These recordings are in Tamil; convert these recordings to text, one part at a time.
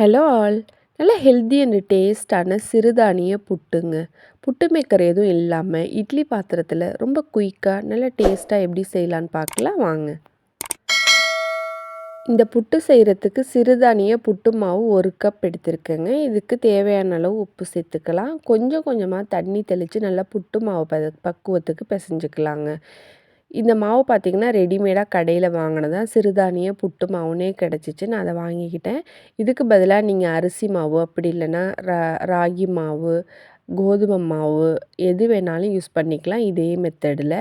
Hello all. நல்ல ஹெல்தி அண்ட் டேஸ்டான சிறுதானிய புட்டுங்க. புட்டு மேக்கர் எதுவும் இல்லாம இட்லி பாத்திரத்தில ரொம்ப குயிக்கா நல்ல டேஸ்ட்டா எப்படி செய்யலான்னு பார்க்கலாம் வாங்க. இந்த புட்டு செய்றதுக்கு சிறுதானிய புட்டு மாவு 1 கப் எடுத்திருக்கேங்க. இதுக்கு தேவையான அளவு உப்பு சேர்த்துக்கலாம். கொஞ்சம் கொஞ்சமா தண்ணி தெளித்து நல்லா புட்டு மாவு பக்குவத்துக்கு பிசைஞ்சுக்கலாங்க. இந்த மாவு பார்த்திங்கன்னா ரெடிமேடாக கடையில் வாங்கினதா சிறுதானிய புட்டு மாவுனே கிடச்சிச்சு. நான் அதை வாங்கிக்கிட்டேன். இதுக்கு பதிலாக நீங்கள் அரிசி மாவு அப்படி இல்லைன்னா ராகி மாவு, கோதுமை மாவு எது வேணாலும் யூஸ் பண்ணிக்கலாம் இதே மெத்தடில்.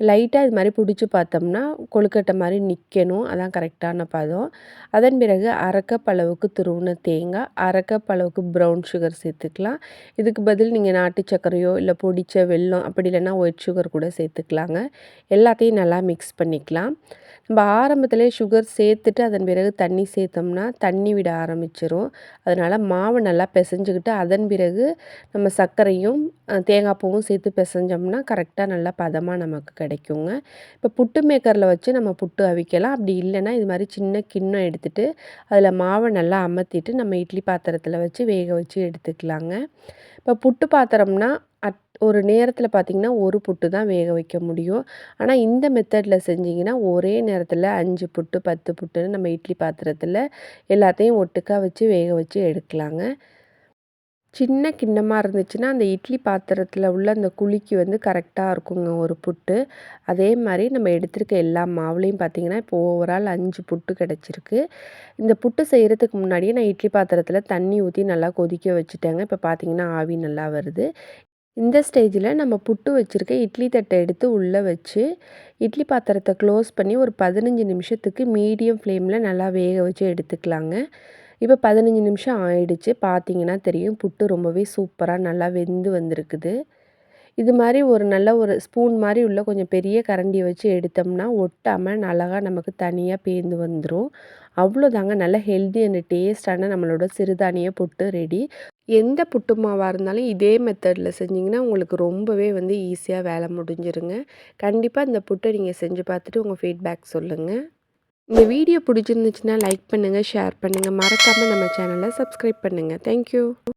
லைட்டாக இது மாதிரி பிடிச்சி பார்த்தோம்னா கொழுக்கட்டை மாதிரி நிற்கணும். அதான் கரெக்டான பதம். அதன் பிறகு 1/2 கப் அளவுக்கு துருவின தேங்காய், 1/2 கப் அளவுக்கு ப்ரௌன் சுகர் சேர்த்துக்கலாம். இதுக்கு பதில் நீங்கள் நாட்டு சர்க்கரையோ இல்லை பொடிச்ச வெல்லம் அப்படி இல்லைன்னா ஒயிட் சுகர் கூட சேர்த்துக்கலாங்க. எல்லாத்தையும் நல்லா மிக்ஸ் பண்ணிக்கலாம். நம்ம ஆரம்பத்திலே சுகர் சேர்த்துட்டு அதன் பிறகு தண்ணி சேர்த்தோம்னா தண்ணி விட ஆரம்பிச்சிரும். அதனால் மாவு நல்லா பிசைஞ்சுக்கிட்டு அதன் பிறகு நம்ம சர்க்கரையும் தேங்காய் பூவும் சேர்த்து பிசைஞ்சோம்னா கரெக்டாக நல்லா பதமாக நமக்கு கிடைக்குங்க. இப்போ புட்டு மேக்கரில் வச்சு நம்ம புட்டு அவிக்கலாம். அப்படி இல்லைன்னா இது மாதிரி சின்ன கிண்ணம் எடுத்துகிட்டு அதில் மாவை நல்லா அமர்த்திட்டு நம்ம இட்லி பாத்திரத்தில் வச்சு வேக வச்சு எடுத்துக்கலாங்க. இப்போ புட்டு பாத்திரம்னா ஒரு நேரத்தில் பார்த்திங்கன்னா ஒரு புட்டு தான் வேக வைக்க முடியும். ஆனால் இந்த மெத்தடில் செஞ்சிங்கன்னா ஒரே நேரத்தில் 5 புட்டு 10 புட்டுன்னு நம்ம இட்லி பாத்திரத்தில் எல்லாத்தையும் ஒட்டுக்கா வச்சு வேக வச்சு எடுக்கலாங்க. சின்ன கிண்ணமாக இருந்துச்சுன்னா அந்த இட்லி பாத்திரத்தில் உள்ள அந்த குழிக்கு கரெக்டாக இருக்குங்க ஒரு புட்டு. அதே மாதிரி நம்ம எடுத்திருக்க எல்லா மாவுலேயும் பார்த்திங்கன்னா இப்போ ஓவரால் 5 புட்டு கிடச்சிருக்கு. இந்த புட்டு செய்கிறதுக்கு முன்னாடியே நான் இட்லி பாத்திரத்தில் தண்ணி ஊற்றி நல்லா கொதிக்க வச்சுட்டேங்க. இப்போ பார்த்திங்கன்னா ஆவி நல்லா வருது. இந்த ஸ்டேஜில் நம்ம புட்டு வச்சுருக்க இட்லி தட்டை எடுத்து உள்ளே வச்சு இட்லி பாத்திரத்தை க்ளோஸ் பண்ணி ஒரு 15 நிமிஷத்துக்கு மீடியம் ஃப்ளேமில் நல்லா வேக வச்சு எடுத்துக்கலாங்க. இப்போ 15 நிமிஷம் ஆயிடுச்சு. பார்த்தீங்கன்னா தெரியும் புட்டு ரொம்பவே சூப்பராக நல்லா வெந்து வந்திருக்குது. இது மாதிரி ஒரு நல்ல ஒரு ஸ்பூன் மாதிரி உள்ள கொஞ்சம் பெரிய கரண்டியை வச்சு எடுத்தோம்னா ஒட்டாமல் அழகாக நமக்கு தனியாக பேர்ந்து வந்துடும். அவ்வளோதாங்க, நல்ல ஹெல்தி அண்ட் டேஸ்டான நம்மளோட சிறுதானிய புட்டு ரெடி. எந்த புட்டு மாவாக இருந்தாலும் இதே மெத்தடில் செஞ்சிங்கன்னா உங்களுக்கு ரொம்பவே ஈஸியாக வேலை முடிஞ்சிருங்க. கண்டிப்பாக இந்த புட்டை நீங்கள் செஞ்சு பார்த்துட்டு உங்கள் ஃபீட்பேக் சொல்லுங்கள். இந்த வீடியோ பிடிச்சிருந்துச்சுன்னா லைக் பண்ணுங்கள், ஷேர் பண்ணுங்கள். மறக்காமல் நம்ம சேனலை சப்ஸ்கிரைப் பண்ணுங்கள். தேங்க்யூ.